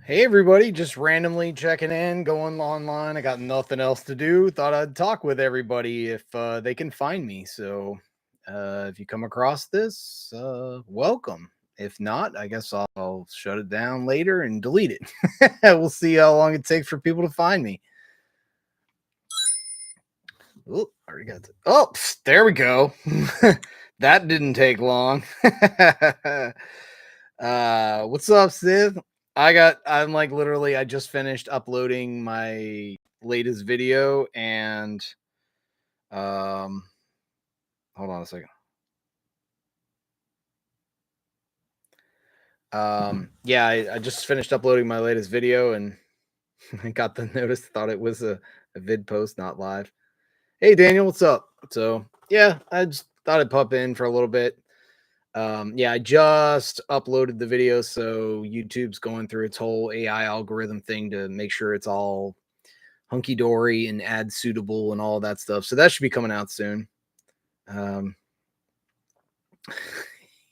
Hey everybody, just randomly checking in, going online. I got nothing else to do. Thought I'd talk with everybody if they can find me. So if you come across this, welcome. If not, I guess I'll shut it down later and delete it. We'll see how long it takes for people to find me. Oh, already got it. Oh, there we go. That didn't take long. What's up, Sid? I'm like literally I just finished uploading my latest video and um hold on a second. Yeah, I just finished uploading my latest video and I got the notice, thought it was a vid post, not live. Hey Daniel, what's up? So yeah, I just thought I'd pop in for a little bit. Yeah, I just uploaded the video, so YouTube's going through its whole AI algorithm thing to make sure it's all hunky dory and ad suitable and all that stuff. So that should be coming out soon. Um,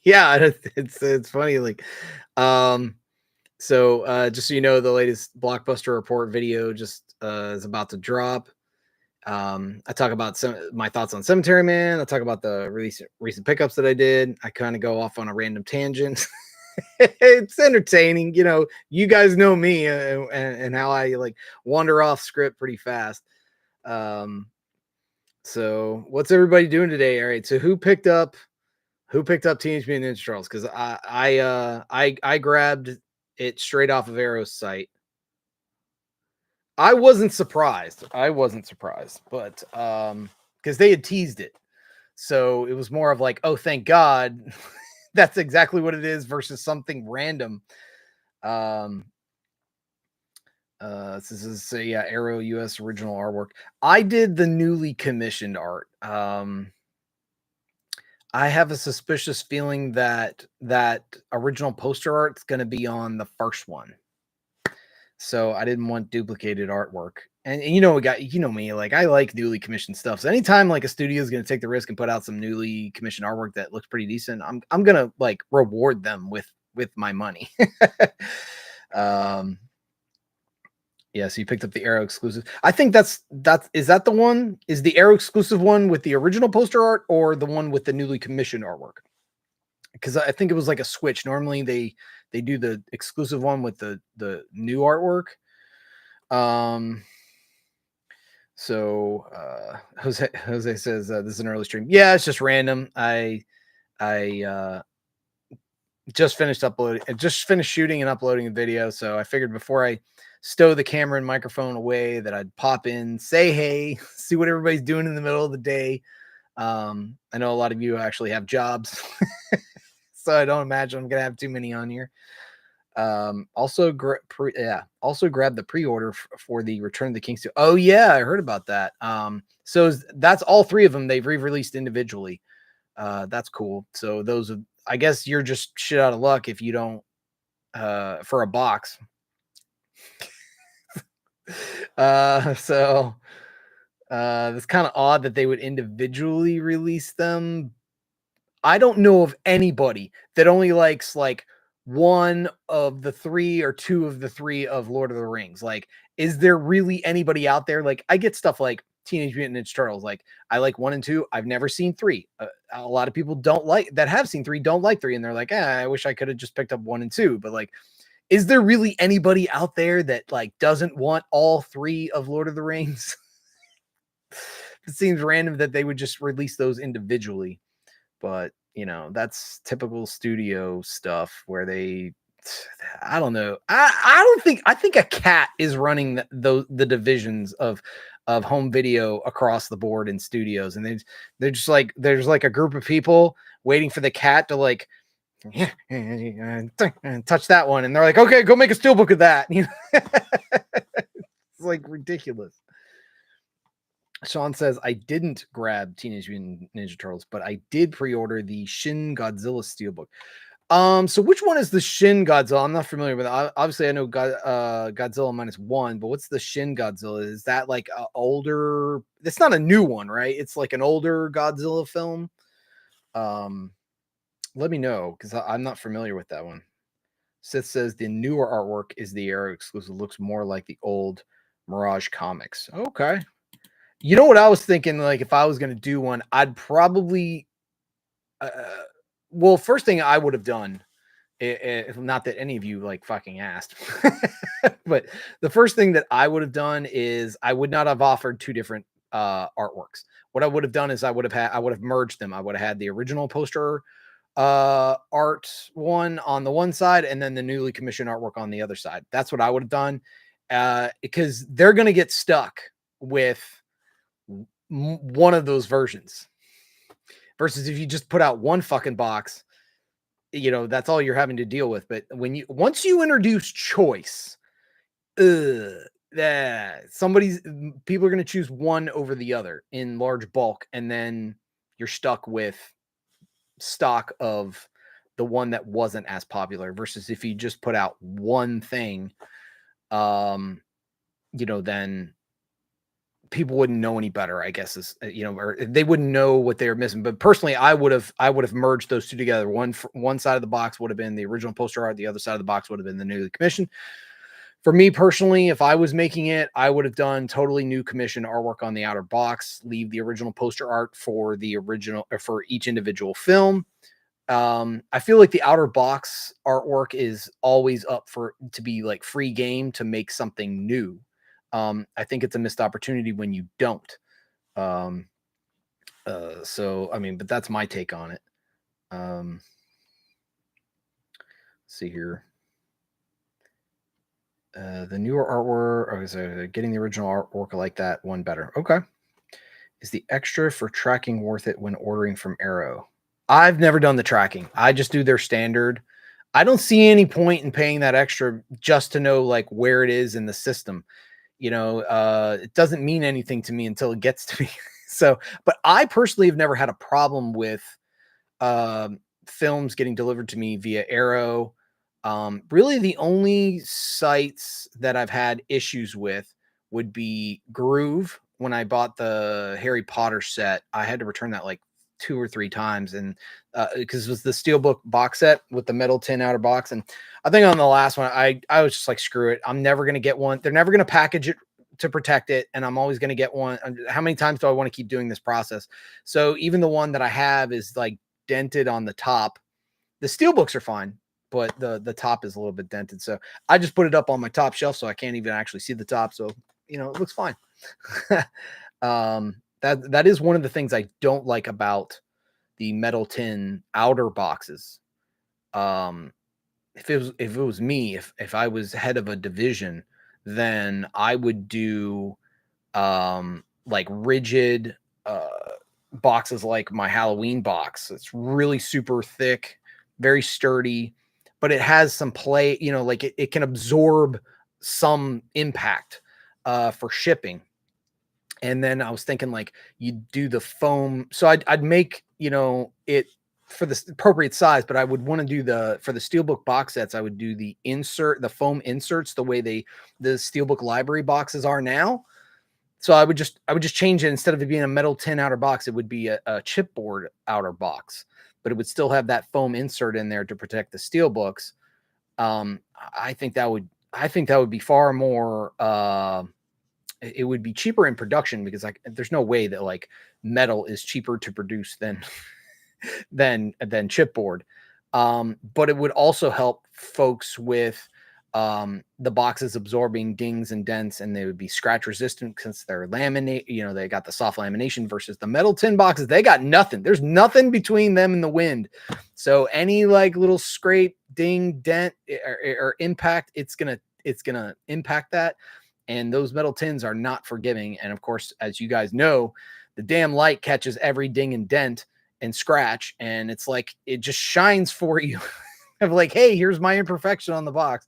yeah, it's funny. Um, just so you know, the latest Blockbuster Report video just is about to drop. I talk about my thoughts on Cemetery Man. I talk about the recent pickups that I did. I kind of go off on a random tangent. It's entertaining, you guys know me and how I like wander off script pretty fast. So what's everybody doing today? All right, so who picked up Teenage Mutant Ninja Turtles? Because I grabbed it straight off of Arrow's site. I wasn't surprised, but because they had teased it, so it was more of like, oh, thank God, that's exactly what it is versus something random. This is Arrow US original artwork. I did the newly commissioned art. I have a suspicious feeling that that original poster art is going to be on the first one. So I didn't want duplicated artwork. And you know me, like I like newly commissioned stuff. So anytime like a studio is going to take the risk and put out some newly commissioned artwork that looks pretty decent, I'm going to like reward them with my money. um Yeah, so you picked up the Arrow exclusive. I think is that the one? Is the Arrow exclusive one with the original poster art or the one with the newly commissioned artwork? Because I think it was like a switch. Normally they do the exclusive one with the new artwork. So Jose says this is an early stream. Yeah, it's just random. I just finished shooting and uploading a video, so I figured before I stow the camera and microphone away that I'd pop in, say hey, see what everybody's doing in the middle of the day. I know a lot of you actually have jobs, so I don't imagine I'm gonna have too many on here. Also grab the pre-order for the Return of the King 2. Oh yeah, I heard about that. So that's all three of them they've re-released individually. That's cool. So I guess you're just shit out of luck if you don't for a box. So it's kind of odd that they would individually release them. I don't know of anybody that only likes like one of the three or two of the three of Lord of the Rings. Like, is there really anybody out there? Like, I get stuff like Teenage Mutant Ninja Turtles. Like, I like 1 and 2. I've never seen 3. A lot of people that have seen 3 don't like 3, and they're like, I wish I could have just picked up 1 and 2. But like, is there really anybody out there that like doesn't want all 3 of Lord of the Rings? It seems random that they would just release those individually. But that's typical studio stuff where I don't know. I think a cat is running the divisions of home video across the board in studios, and they're just like there's like a group of people waiting for the cat to like touch that one, and they're like, okay, go make a steelbook of that. It's like ridiculous. Sean says, I didn't grab Teenage Mutant Ninja Turtles, but I did pre-order the Shin Godzilla Steelbook. So which one is the Shin Godzilla? I'm not familiar with it. Obviously, I know Godzilla -1, but what's the Shin Godzilla? Is that like an older? It's not a new one, right? It's like an older Godzilla film. Let me know because I'm not familiar with that one. Sith says the newer artwork is the era exclusive. Looks more like the old Mirage comics. Okay. You know what I was thinking? Like, if I was going to do one, I'd probably, uh, well, first thing I would have done, if not that any of you like fucking asked, but the first thing that I would have done is I would not have offered two different artworks. What I would have done is I would have merged them. I would have had the original poster art one on the one side and then the newly commissioned artwork on the other side. That's what I would have done, because they're going to get stuck with one of those versions versus if you just put out one fucking box, that's all you're having to deal with. But once you introduce choice, people are going to choose one over the other in large bulk, and then you're stuck with stock of the one that wasn't as popular versus if you just put out one thing, then people wouldn't know any better, I guess, or they wouldn't know what they were missing. But personally, I would have merged those two together. One side of the box would have been the original poster art, the other side of the box would have been the newly commissioned. For me personally, if I was making it, I would have done totally new commission artwork on the outer box, leave the original poster art for the original or for each individual film. I feel like the outer box artwork is always up to be like free game to make something new. I think it's a missed opportunity when you don't. So I mean, but that's my take on it. Let's see here. The newer artwork, so getting the original artwork like that one better. Okay. Is the extra for tracking worth it when ordering from Arrow? I've never done the tracking. I just do their standard. I don't see any point in paying that extra just to know like where it is in the system. It doesn't mean anything to me until it gets to me. So, but I personally have never had a problem with films getting delivered to me via Arrow. Really, the only sites that I've had issues with would be Groove. When I bought the Harry Potter set, I had to return that like 2 or 3 times, and because it was the steelbook box set with the metal tin outer box. And I think on the last one, I was just like, screw it, I'm never gonna get one. They're never gonna package it to protect it, and I'm always gonna get one. How many times do I want to keep doing this process? So even the one that I have is like dented on the top. The steelbooks are fine, but the top is a little bit dented. So I just put it up on my top shelf so I can't even actually see the top. So it looks fine. That is one of the things I don't like about the metal tin outer boxes. If it was me, if I was head of a division, then I would do like rigid boxes like my Halloween box. It's really super thick, very sturdy, but it has some play, like it can absorb some impact for shipping. And then I was thinking like you do the foam. So I'd make, it for the appropriate size, but I would want to do for the steelbook box sets, I would do the foam inserts, the way the steelbook library boxes are now. So I would just change it. Instead of it being a metal tin outer box, it would be a chipboard outer box, but it would still have that foam insert in there to protect the steelbooks. I think that would be far more, it would be cheaper in production, because like there's no way that like metal is cheaper to produce than chipboard. But it would also help folks with the boxes absorbing dings and dents, and they would be scratch resistant since they're laminate. They got the soft lamination versus the metal tin boxes. They got nothing. There's nothing between them and the wind. So any like little scrape, ding, dent, or impact, it's gonna impact that. And those metal tins are not forgiving. And of course, as you guys know, the damn light catches every ding and dent and scratch, and it's like it just shines for you. Of like, hey, here's my imperfection on the box.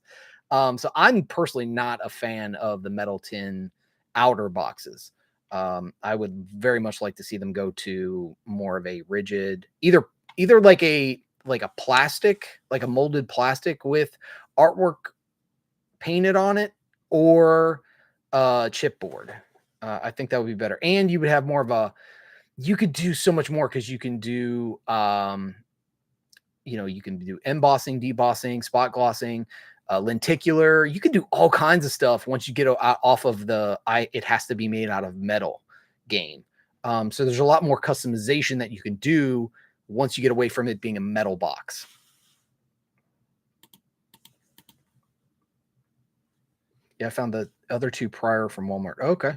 So I'm personally not a fan of the metal tin outer boxes. I would very much like to see them go to more of a rigid, either like a plastic, like a molded plastic with artwork painted on it, or chipboard. I think that would be better, and you would have more of a. You could do so much more because you can do you can do embossing, debossing, spot glossing, lenticular. You can do all kinds of stuff once you get off of the it has to be made out of metal game. So there's a lot more customization that you can do once you get away from it being a metal box. Yeah, I found the other two prior from Walmart. Okay.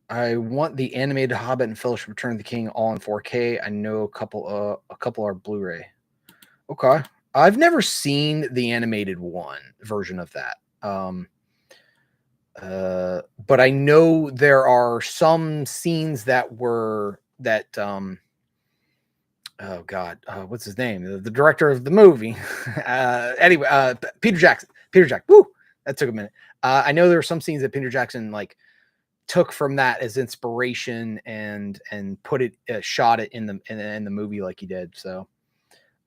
I want the animated Hobbit and Fellowship of Return of the King all in 4K. I know a couple are Blu-ray. Okay. I've never seen the animated one version of that. But I know there are some scenes that oh God, what's his name? The director of the movie. Anyway, Peter Jackson. Woo! That took a minute. I know there are some scenes that Peter Jackson like took from that as inspiration and put it shot it in the movie like he did. So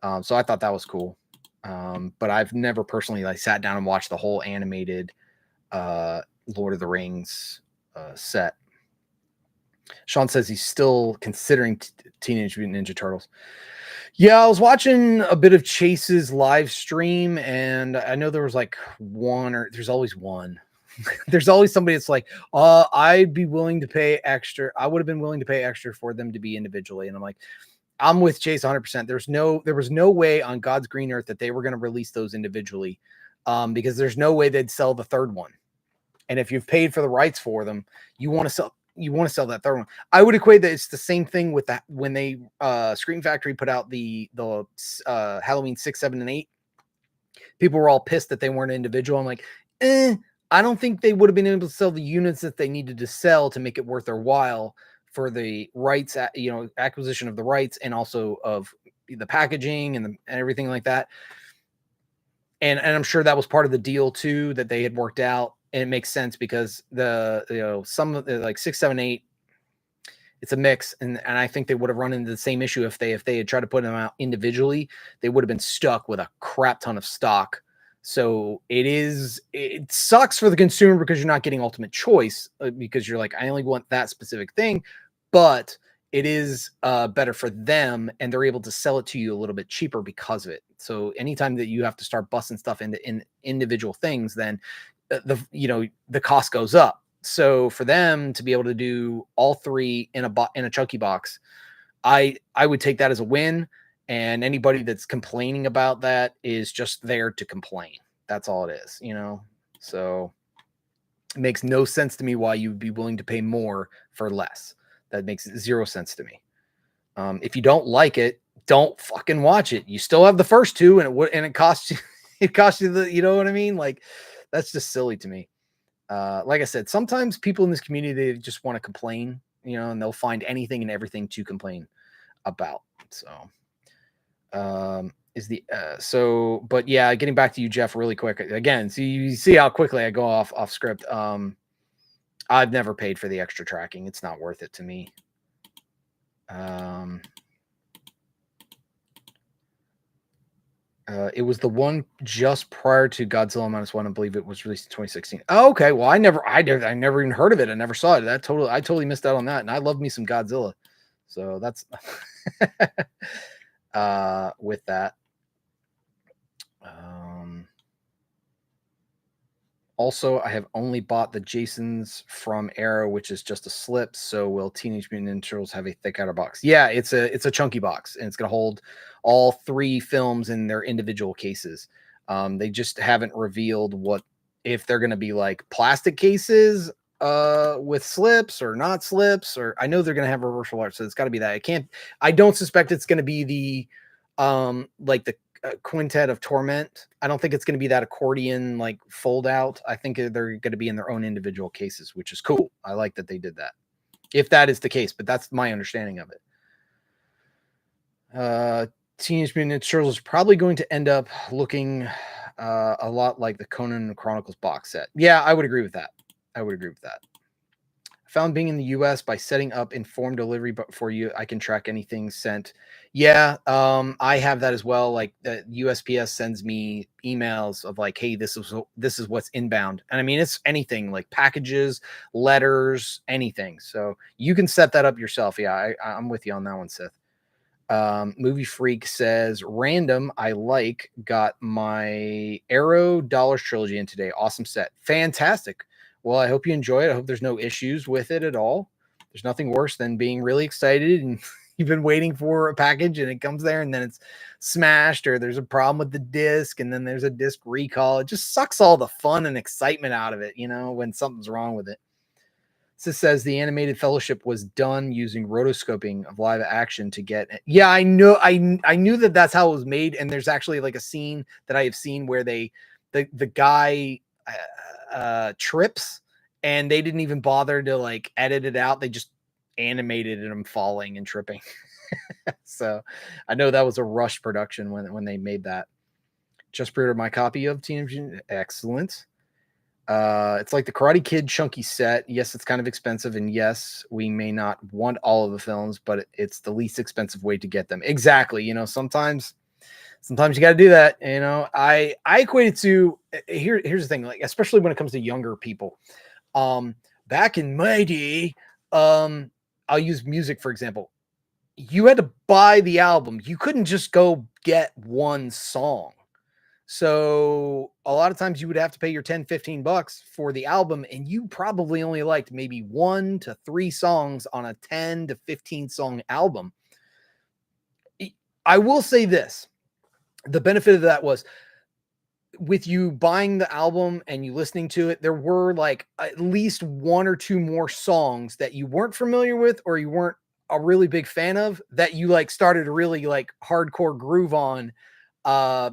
I thought that was cool. But I've never personally like sat down and watched the whole animated Lord of the Rings set. Sean says he's still considering Teenage Mutant Ninja Turtles. Yeah, I was watching a bit of Chase's live stream, and I know there was like there's always one. There's always somebody that's like, I'd be willing to pay extra. I would have been willing to pay extra for them to be individually. And I'm like, I'm with Chase 100%. There was no way on God's green earth that they were going to release those individually, because there's no way they'd sell the third one. And if you've paid for the rights for them, you want to sell that third one. I would equate that it's the same thing with that when they Scream Factory put out the Halloween 6, 7, and 8. People were all pissed that they weren't individual. I'm like, I don't think they would have been able to sell the units that they needed to sell to make it worth their while for the rights, acquisition of the rights, and also of the packaging and everything like that. And I'm sure that was part of the deal too, that they had worked out. And it makes sense because some of the like 6, 7, 8, it's a mix. And I think they would have run into the same issue if they had tried to put them out individually. They would have been stuck with a crap ton of stock. So it sucks for the consumer because you're not getting ultimate choice, because you're like, I only want that specific thing, but it is better for them, and they're able to sell it to you a little bit cheaper because of it. So anytime that you have to start busting stuff into individual things, then the cost goes up. So for them to be able to do all three in a chunky box, I would take that as a win. And anybody that's complaining about that is just there to complain. That's all it is, So it makes no sense to me why you would be willing to pay more for less. That makes zero sense to me. If you don't like it, don't fucking watch it. You still have the first two, and it costs you. It costs you you know what I mean? Like, that's just silly to me. Like I said, sometimes people in this community, they just want to complain, and they'll find anything and everything to complain about. So. But yeah, getting back to you, Jeff, really quick again. So you see how quickly I go off script. I've never paid for the extra tracking. It's not worth it to me. It was the one just prior to Godzilla -1. I believe it was released in 2016. Oh, okay. Well, I never even heard of it. I never saw it. I totally missed out on that. And I love me some Godzilla. So that's with that. Also, I have only bought the Jasons from Arrow, which is just a slip. So will Teenage Mutant Ninja Turtles have a thick outer box? Yeah, it's a chunky box, and it's going to hold all three films in their individual cases. They just haven't revealed if they're going to be like plastic cases with slips or not slips, or I know they're going to have reversible art, so it's got to be that. I don't suspect it's going to be the like the Quintet of Torment. I don't think it's going to be that accordion like fold out. I think they're going to be in their own individual cases, which is cool. I like that they did that, if that is the case, but that's my understanding of it. Teenage Mutant Ninja Turtles is probably going to end up looking a lot like the Conan Chronicles box set. Yeah, I would agree with that. Found being in the US by setting up informed delivery, but for you, I can track anything sent. Yeah, I have that as well. Like the USPS sends me emails of like, hey, this is what's inbound. And I mean, it's anything like packages, letters, anything. So you can set that up yourself. Yeah, I'm with you on that one, Seth. Movie Freak says, random, I got my Arrow Dollars Trilogy in today. Awesome set. Fantastic. Well, I hope you enjoy it. I hope there's no issues with it at all. There's nothing worse than being really excited and you've been waiting for a package and it comes there and then it's smashed, or there's a problem with the disc and then there's a disc recall. It just sucks all the fun and excitement out of it, when something's wrong with it. This says the animated Fellowship was done using rotoscoping of live action to get it. Yeah, I know. I knew that that's how it was made. And there's actually like a scene that I have seen where the guy trips and they didn't even bother to like edit it out. They just animated him falling and tripping. So I know that was a rush production when they made that. Just pre-ordered my copy of Teenage Mutant. Excellent. It's like the Karate Kid chunky set. Yes, it's kind of expensive, and yes, we may not want all of the films, but it's the least expensive way to get them. Exactly. Sometimes you got to do that. I equate it to here's the thing, like especially when it comes to younger people. Back in my day, I'll use music for example. You had to buy the album. You couldn't just go get one song. So a lot of times you would have to pay your 10, $15 for the album, and you probably only liked maybe 1 to 3 songs on a 10 to 15 song album. I will say this. The benefit of that was with you buying the album and you listening to it, there were like at least 1 or 2 more songs that you weren't familiar with or you weren't a really big fan of that you like started to really like hardcore groove on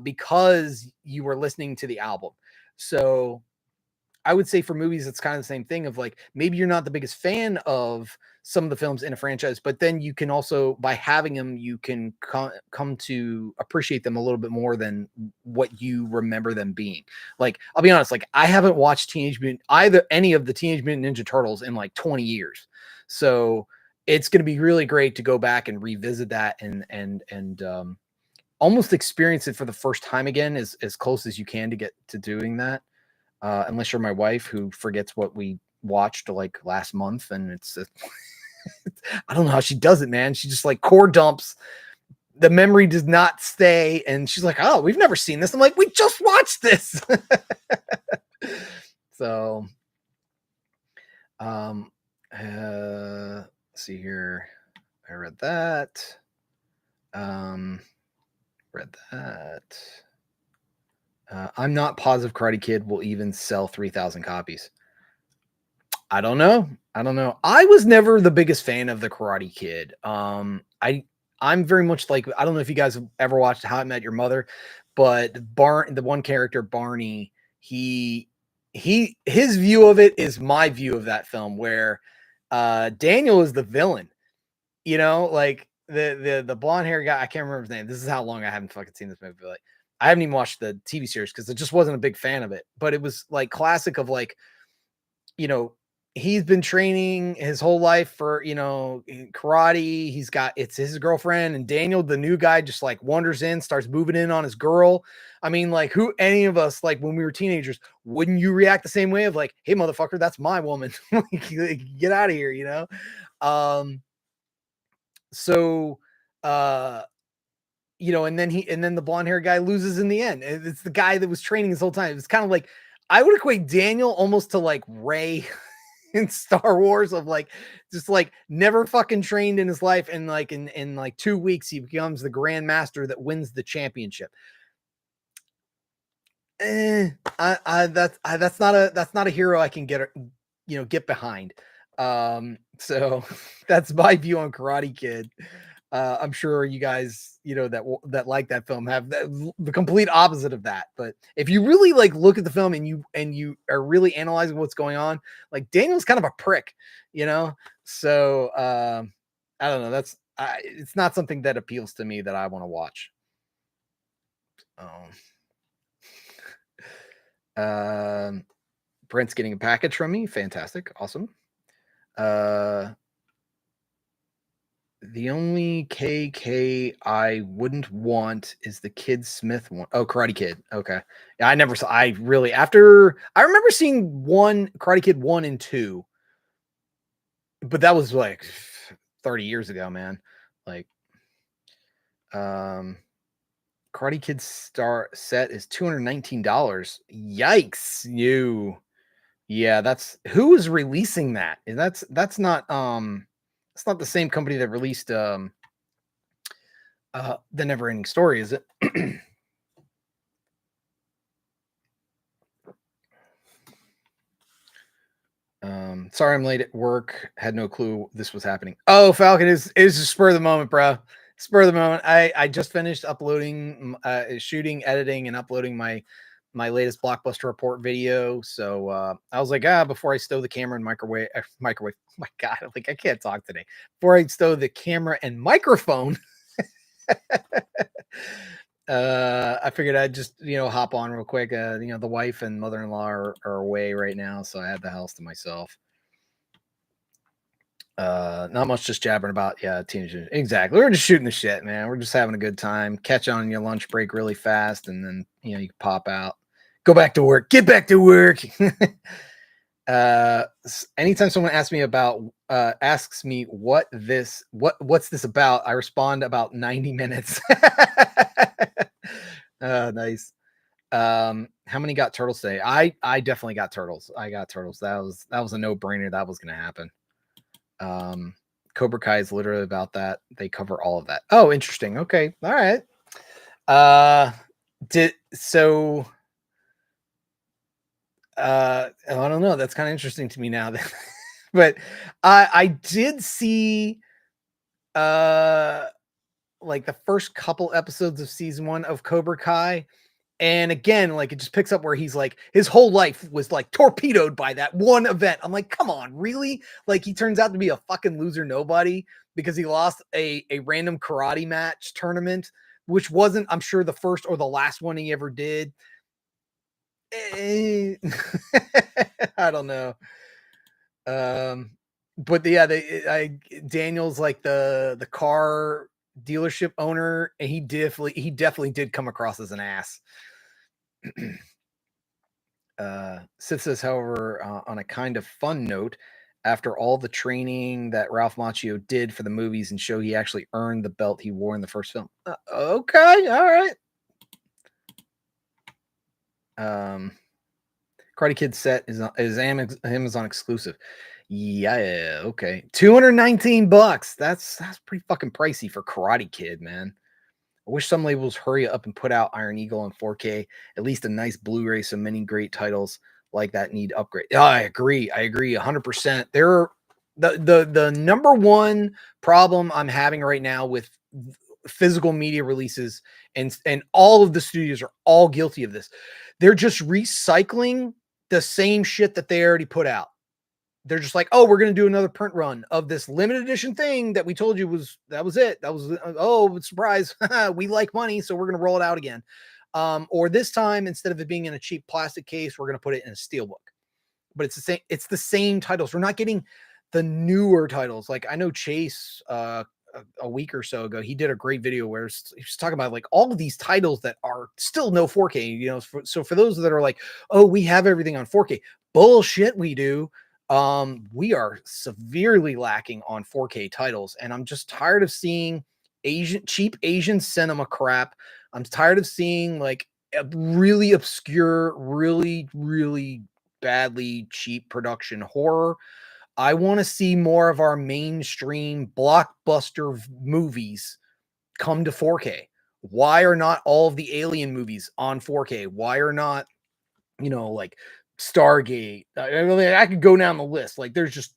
because you were listening to the album. So I would say for movies, it's kind of the same thing of like, maybe you're not the biggest fan of some of the films in a franchise, but then you can also, by having them, you can come to appreciate them a little bit more than what you remember them being. Like, I'll be honest, like I haven't watched any of the Teenage Mutant Ninja Turtles in like 20 years. So it's going to be really great to go back and revisit that and almost experience it for the first time again, as close as you can to get to doing that. Unless you're my wife who forgets what we watched like last month. And it's I don't know how she does it, man. She just like core dumps. The memory does not stay. And she's like, oh, we've never seen this. I'm like, we just watched this. So, let's see here. I read that. I'm not positive Karate Kid will even sell 3,000 copies. I don't know. I was never the biggest fan of the Karate Kid. I'm very much like, I don't know if you guys have ever watched How I Met Your Mother, but the one character, Barney, his view of it is my view of that film, where Daniel is the villain, like the blonde hair guy. I can't remember his name. This is how long I haven't fucking seen this movie. But like, I haven't even watched the TV series because I just wasn't a big fan of it. But it was like classic of like, he's been training his whole life for, karate. It's his girlfriend, and Daniel, the new guy, just like wanders in, starts moving in on his girl. I mean, like any of us, like when we were teenagers, wouldn't you react the same way of like, hey, motherfucker, that's my woman. Get out of here, So, and then the blonde hair guy loses in the end. It's the guy that was training his whole time. It's kind of like, I would equate Daniel almost to like Rey in Star Wars, of like, just like never fucking trained in his life. And like, in like 2 weeks, he becomes the Grand Master that wins the championship. That's not a hero I can get behind. So that's my view on Karate Kid. I'm sure you guys, that like that film have the complete opposite of that. But if you really like look at the film and you are really analyzing what's going on, like Daniel's kind of a prick, So I don't know. It's not something that appeals to me that I want to watch. Brent's getting a package from me. Fantastic. Awesome. The only KK I wouldn't want is the Kid Smith one. Oh, Karate Kid. Okay. Yeah, I remember seeing Karate Kid 1 and 2, but that was like 30 years ago, man. Like, Um, Karate Kid star set is $219. Yikes, you. Yeah, that's who is releasing that? And that's not it's not the same company that released The Never-Ending Story, is it? Sorry I'm late at work. Had no clue this was happening. Oh, Falcon is a spur of the moment, bro. Spur of the moment. I just finished uploading, shooting, editing, and uploading my latest Blockbuster Report video. So I was like, before I stow the camera and microwave. Oh my God, like I can't talk today. Before I stow the camera and microphone, I figured I'd just hop on real quick. The wife and mother-in-law are away right now, so I had the house to myself. Not much, just jabbering about teenagers. Exactly. We're just shooting the shit, man. We're just having a good time. Catch on your lunch break really fast, and then you can pop out, go back to work, get back to work. Anytime someone asks me what's this about, I respond about 90 minutes. Nice. How many got turtles today? I definitely got turtles. I got turtles. That was a no-brainer. That was gonna happen. Cobra Kai is literally about that. They cover all of that. Oh, interesting. Okay. All right. I don't know. That's kind of interesting to me now. But I did see like the first couple episodes of season 1 of Cobra Kai. And again, like it just picks up where he's like, his whole life was like torpedoed by that one event. I'm like, come on, really? Like he turns out to be a fucking loser nobody because he lost a random karate match tournament, which wasn't, I'm sure, the first or the last one he ever did. I don't know. But yeah, Daniel's like the car dealership owner, and he definitely did come across as an ass. Sid says, however, on a kind of fun note, after all the training that Ralph Macchio did for the movies and show, he actually earned the belt he wore in the first film. Okay, all right. Karate Kid set is Amazon exclusive. Yeah, okay. $219. That's pretty fucking pricey for Karate Kid, man. I wish some labels hurry up and put out Iron Eagle on 4K, at least a nice Blu-ray. So many great titles like that need upgrade. Yeah, I agree 100%. There are the number one problem I'm having right now with physical media releases, and all of the studios are all guilty of this. They're just recycling the same shit that they already put out. They're just like, oh, we're going to do another print run of this limited edition thing that we told you was it. That was, oh, surprise. We like money, so we're going to roll it out again. Or this time, instead of it being in a cheap plastic case, we're going to put it in a steelbook. But it's the same titles. We're not getting the newer titles. Like I know Chase, a week or so ago, he did a great video where he was talking about like all of these titles that are still no 4K, so for those that are like, oh, we have everything on 4K. Bullshit, we do. We are severely lacking on 4K titles, and I'm just tired of seeing cheap Asian cinema crap. I'm tired of seeing like a really obscure, really, really badly cheap production horror. I want to see more of our mainstream blockbuster movies come to 4K. Why are not all of the Alien movies on 4K? Why are not, like Stargate? I mean, I could go down the list. Like there's just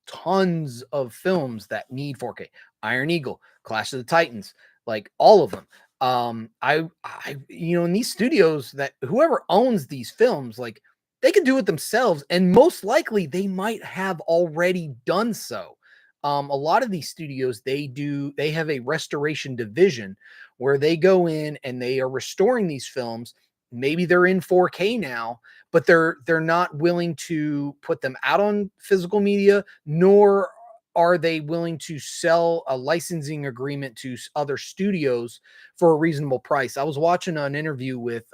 tons of films that need 4K. Iron Eagle, Clash of the Titans, like all of them. In these studios, that whoever owns these films, like they can do it themselves, and most likely they might have already done so. A lot of these studios, they have a restoration division where they go in and they are restoring these films. Maybe they're in 4K now, but they're not willing to put them out on physical media, nor are they willing to sell a licensing agreement to other studios for a reasonable price. I was watching an interview with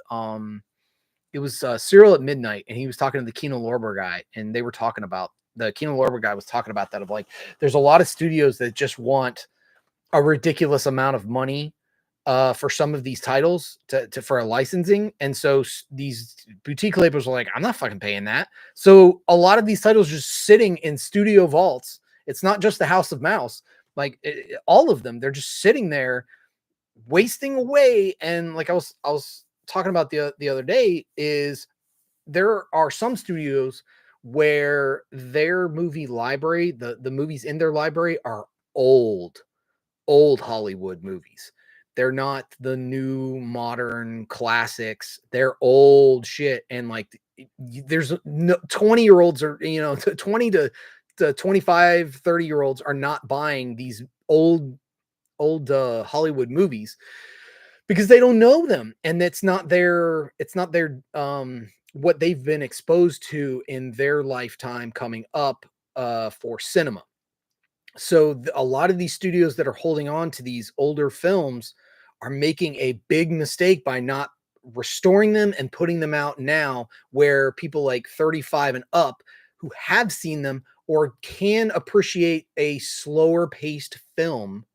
it was Cyril at Midnight, and he was talking to the Kino Lorber guy, and they were talking about the Kino Lorber guy was talking about that, of like there's a lot of studios that just want a ridiculous amount of money for some of these titles for a licensing. And so these boutique labels are like, I'm not fucking paying that. So a lot of these titles are just sitting in studio vaults. It's not just the House of Mouse, like all of them. They're just sitting there wasting away. And like I was talking about the other day, is there are some studios where their movie library, the movies in their library are old Hollywood movies. They're not the new modern classics. They're old shit. And like, there's no 20-year-olds or, 20 to 25, 30-year-olds are not buying these old Hollywood movies because they don't know them. And it's not their what they've been exposed to in their lifetime coming up for cinema. So a lot of these studios that are holding on to these older films are making a big mistake by not restoring them and putting them out now, where people like 35 and up who have seen them or can appreciate a slower paced film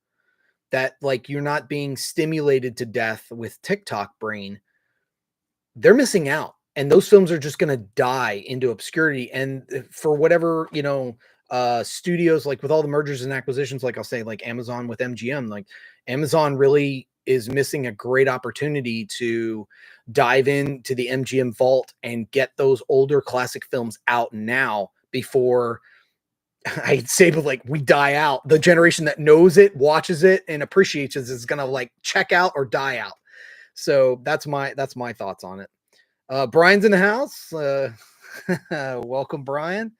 that, like, you're not being stimulated to death with TikTok brain, they're missing out. And those films are just going to die into obscurity. And for whatever, studios, like with all the mergers and acquisitions, like I'll say, like Amazon with MGM, like Amazon really is missing a great opportunity to dive into the MGM vault and get those older classic films out now before I'd say, but like we die out. The generation that knows it, watches it, and appreciates it is gonna like check out or die out. So that's my thoughts on it. Brian's in the house. Welcome, Brian.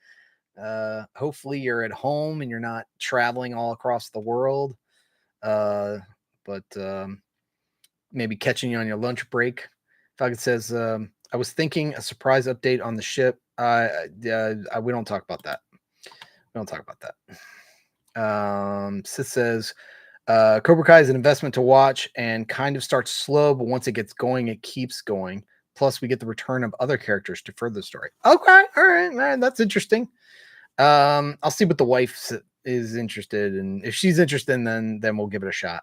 Hopefully you're at home and you're not traveling all across the world. But maybe catching you on your lunch break. Falcon says, I was thinking a surprise update on the ship. We don't talk about that. We don't talk about that. Sis says, Cobra Kai is an investment to watch and kind of starts slow, but once it gets going, it keeps going. Plus, we get the return of other characters to further the story. Okay, all right, man, that's interesting. I'll see what the wife is interested in. If she's interested, then we'll give it a shot.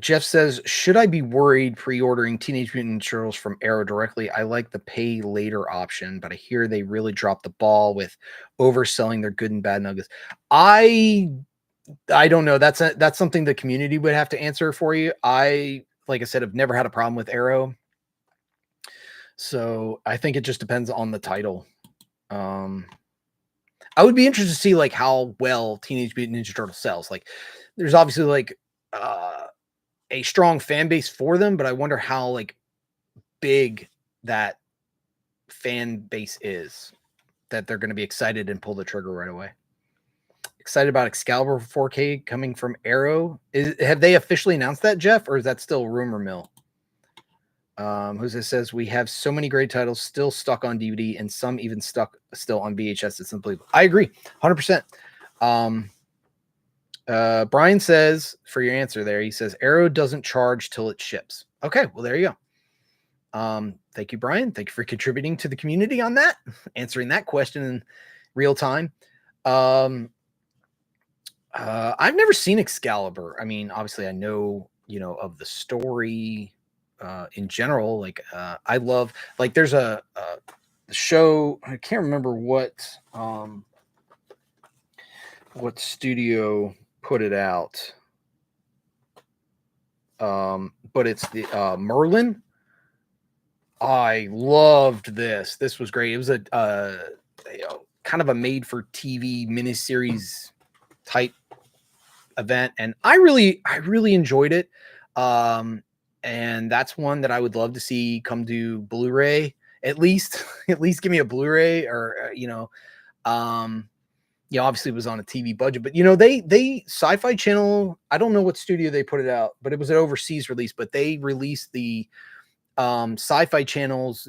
Jeff says, should I be worried pre-ordering Teenage Mutant Ninja Turtles from Arrow directly? I like the pay later option, but I hear they really dropped the ball with overselling their good and bad nuggets. I don't know. That's something the community would have to answer for you. Like I said, have never had a problem with Arrow. So I think it just depends on the title. I would be interested to see like how well Teenage Mutant Ninja Turtles sells. Like there's obviously like a strong fan base for them, but I wonder how like big that fan base is that they're going to be excited and pull the trigger right away. Excited about Excalibur 4K coming from Arrow. Have they officially announced that, Jeff, or is that still rumor mill? Jose says, we have so many great titles still stuck on DVD and some even stuck still on VHS. It's unbelievable. I agree 100%. Brian says, for your answer there, he says Arrow doesn't charge till it ships. Okay, well, there you go. Thank you, Brian. Thank you for contributing to the community on that, answering that question in real time. I've never seen Excalibur. I mean, obviously I know, of the story in general. Like I love, like there's a show, I can't remember what studio put it out. But it's the Merlin. I loved this. This was great. It was a kind of a made for TV miniseries type event, and I really enjoyed it. And that's one that I would love to see come to Blu-ray. At least give me a Blu-ray, or obviously it was on a TV budget, but they Sci-Fi Channel, I don't know what studio they put it out, but it was an overseas release, but they released the Sci-Fi Channel's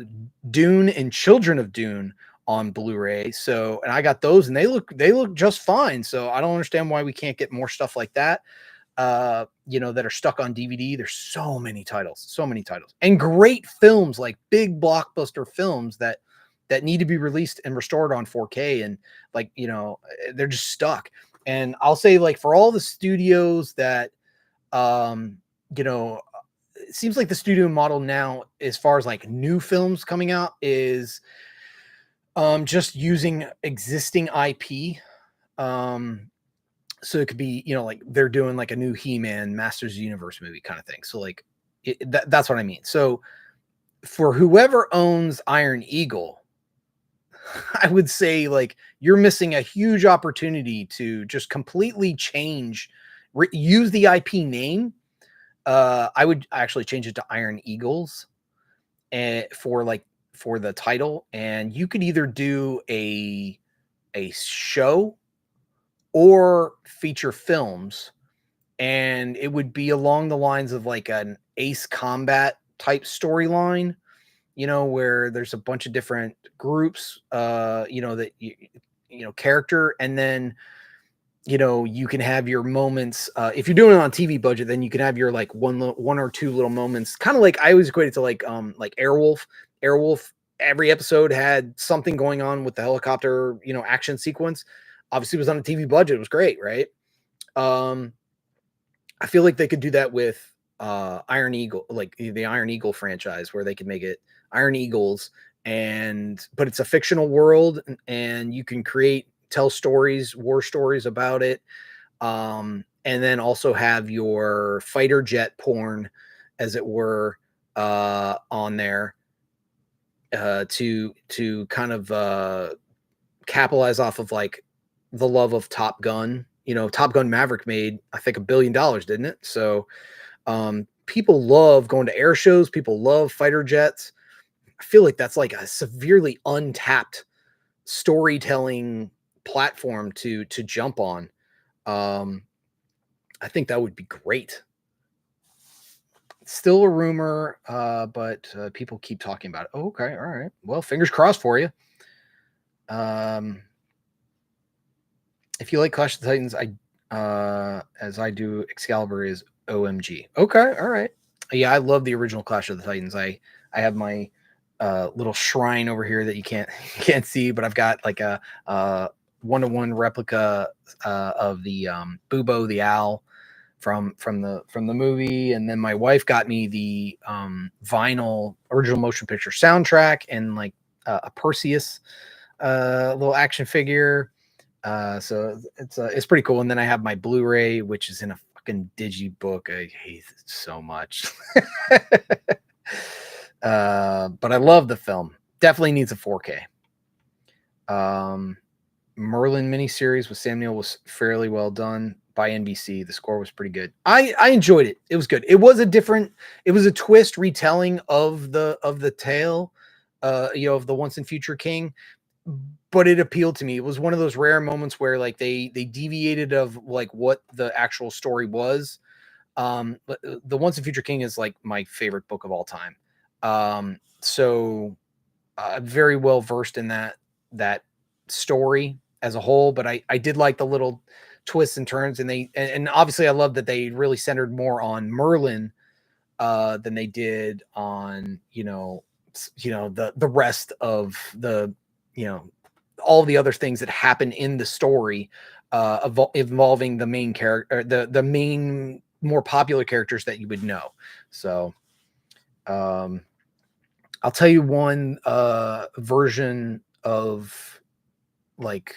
Dune and Children of Dune on Blu-ray. So, and I got those and they look just fine. So I don't understand why we can't get more stuff like that. That are stuck on DVD. There's so many titles and great films, like big blockbuster films that need to be released and restored on 4K. And like, they're just stuck. And I'll say, like, for all the studios that, um, you know, it seems like the studio model now, as far as like new films coming out, is just using existing IP. Um, so it could be, like they're doing like a new He-Man Masters of the Universe movie kind of thing. So like that's what I mean. So for whoever owns Iron Eagle, I would say like you're missing a huge opportunity to just completely change, use the IP name. I would actually change it to Iron Eagles, and for the title, and you could either do a show or feature films, and it would be along the lines of like an Ace Combat type storyline, where there's a bunch of different groups, that character, and then you can have your moments. If you're doing it on TV budget, then you can have your like one or two little moments, kind of like I always equate it to like Airwolf. Airwolf, every episode had something going on with the helicopter, action sequence. Obviously, it was on a TV budget. It was great, right? I feel like they could do that with Iron Eagle, like the Iron Eagle franchise, where they could make it Iron Eagles, but it's a fictional world, and you can tell stories, war stories about it, and then also have your fighter jet porn, as it were, on there, to kind of capitalize off of like the love of Top Gun. Top Gun Maverick made, I think, $1 billion, didn't it? So people love going to air shows. People love fighter jets. I feel like that's like a severely untapped storytelling platform to jump on. I think that would be great. It's still a rumor, but people keep talking about it. Oh, okay, all right. Well, fingers crossed for you. If you like Clash of the Titans, as I do, Excalibur is OMG. Okay, all right. Yeah, I love the original Clash of the Titans. I have my little shrine over here that you can't see, but I've got like a 1-to-1 replica of the Bubo the owl from the movie, and then my wife got me the vinyl original motion picture soundtrack, and like a Perseus little action figure. So it's pretty cool. And then I have my Blu-ray, which is in a fucking digibook. I hate it so much. But I love the film. Definitely needs a 4K. Merlin miniseries with Sam Neill was fairly well done by NBC. The score was pretty good. I enjoyed it. It was good. It was a twist retelling of the tale, of the Once and Future King, but it appealed to me. It was one of those rare moments where like they deviated of like what the actual story was. The Once and Future King is like my favorite book of all time. So very well versed in that story as a whole, but I did like the little twists and turns, and obviously I love that they really centered more on Merlin than they did on the rest of the all the other things that happen in the story involving the main character, the main more popular characters that you would know. So I'll tell you one version of like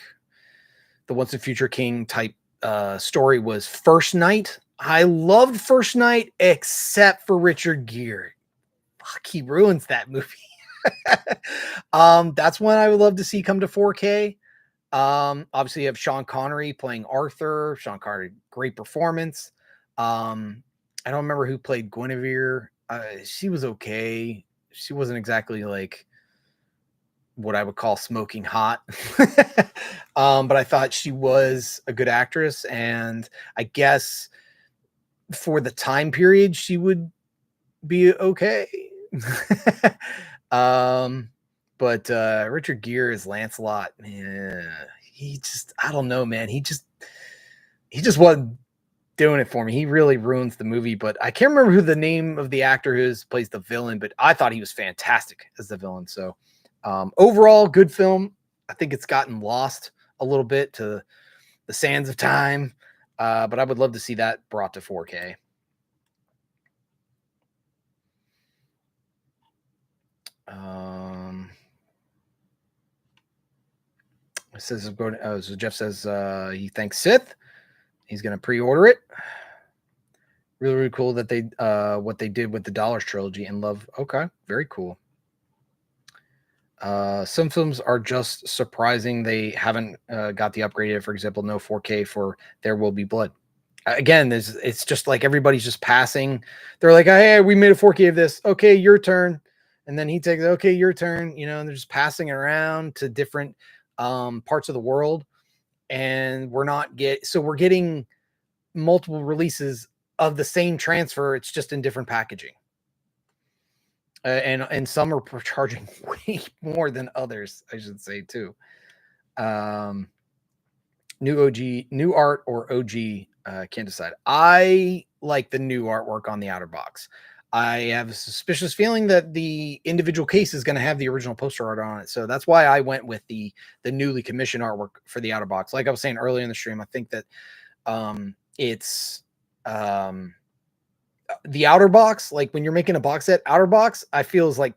the Once and Future King type story was First Night. I loved First Night except for Richard Gere. Fuck, he ruins that movie. That's one I would love to see come to 4K. Obviously you have Sean Connery playing Arthur. Sean Connery, great performance. I don't remember who played Guinevere. She was okay. She wasn't exactly like what I would call smoking hot. But I thought she was a good actress, and I guess for the time period she would be okay. But Richard Gere as Lancelot, man, I don't know, man. He just wasn't doing it for me. He really ruins the movie, but I can't remember who the name of the actor plays the villain, but I thought he was fantastic as the villain. So overall, good film. I think it's gotten lost a little bit to the sands of time. But I would love to see that brought to 4K. It says so Jeff says he thanks Sith. He's going to pre-order it. Really, really cool that they what they did with the Dollars trilogy and love. Okay, very cool. Some films are just surprising. They haven't got the upgraded, for example, no 4K for There Will Be Blood. Again, it's just like everybody's just passing. They're like, hey, we made a 4K of this. Okay, your turn. And then he takes, okay, your turn. You know, and they're just passing it around to different parts of the world. And we're getting multiple releases of the same transfer. It's just in different packaging. And some are charging way more than others, I should say, too. New art or OG, can't decide. I like the new artwork on the outer box. I have a suspicious feeling that the individual case is going to have the original poster art on it. So that's why I went with the newly commissioned artwork for the outer box. Like I was saying earlier in the stream, I think that it's the outer box, like when you're making a box set, outer box, I feel is like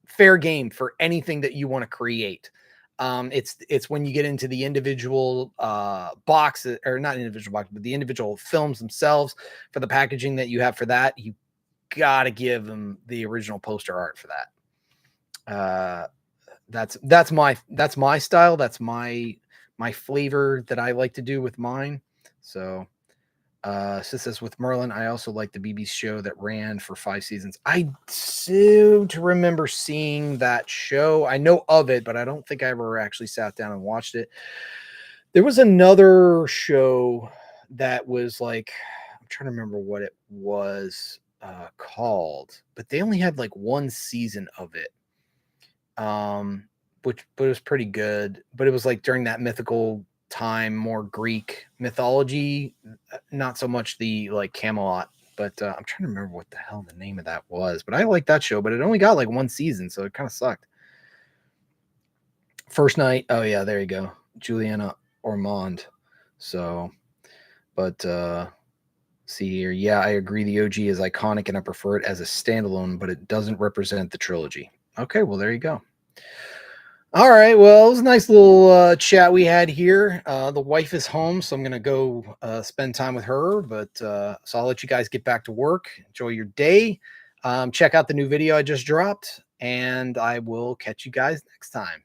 fair game for anything that you want to create. It's when you get into the individual boxes, or not individual boxes, but the individual films themselves for the packaging that you have for that, you got to give them the original poster art for that. That's my style. That's my flavor that I like to do with mine. So says with Merlin, I also like the BBC show that ran for 5 seasons. I do to remember seeing that show. I know of it, but I don't think I ever actually sat down and watched it. There was another show that was like, I'm trying to remember what it was called, but they only had like 1 season of it. But it was pretty good. But it was like during that mythical time, more Greek mythology, not so much the like Camelot. But I'm trying to remember what the hell the name of that was. But I like that show, but it only got like 1 season, so it kind of sucked. First Night. Oh yeah, there you go, Juliana Ormond. So, but see here. Yeah, I agree. The OG is iconic, and I prefer it as a standalone, but it doesn't represent the trilogy. Okay, well there you go. All right. Well, it was a nice little chat we had here. The wife is home, so I'm going to go spend time with her. But so I'll let you guys get back to work. Enjoy your day. Check out the new video I just dropped, and I will catch you guys next time.